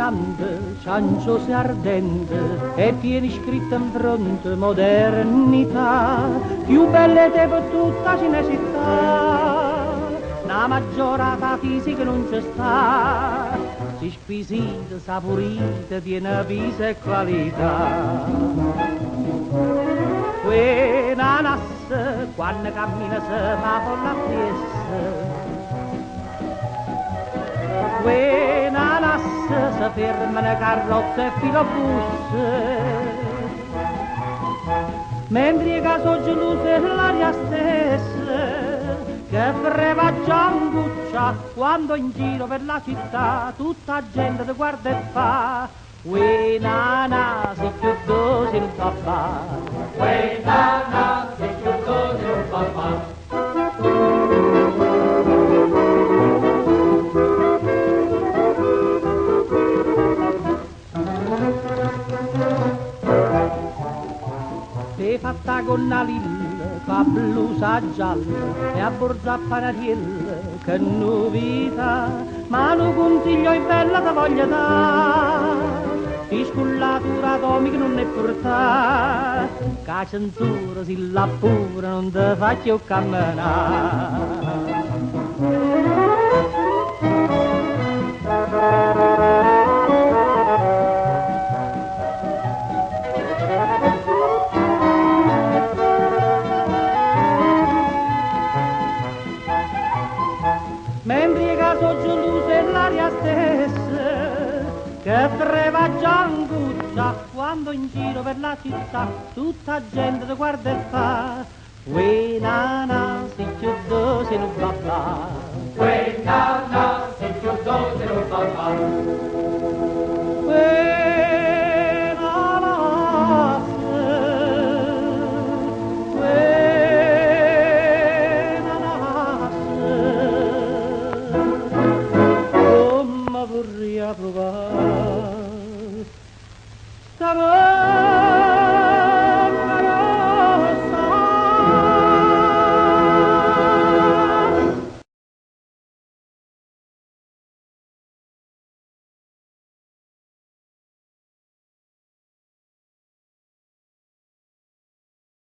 grande, cianciosa e ardente, e tieni scritto in fronte modernità, più belle te per tutta Cinecittà, una maggiorata fisica non c'è sta, si squisita, saporita, tiene viso e qualità. Quella nasse, quando cammina se fa con la piessa, quella nasse si ferma le carrozze e filobus, mentre che so geloso è l'aria stessa che freva gianguccia quando in giro per la città tutta gente ti guarda e fa uè nana se più dosi non papà, uè nana se più dosi non papà. Sei fatta con una lilla, fa blusa gialla e a borza a panariella, che novità, ma lo consiglio è bella da voglia da, di scullatura atomica non è portata, che censura si la pure non te faccio camminare. Mentre che so geloso è l'aria stessa che freva gianguccia quando in giro per la città tutta gente ti guarda e fa uè nana se più dosi non papà, uè nana se più dosi non papà, uè nana vorrei provare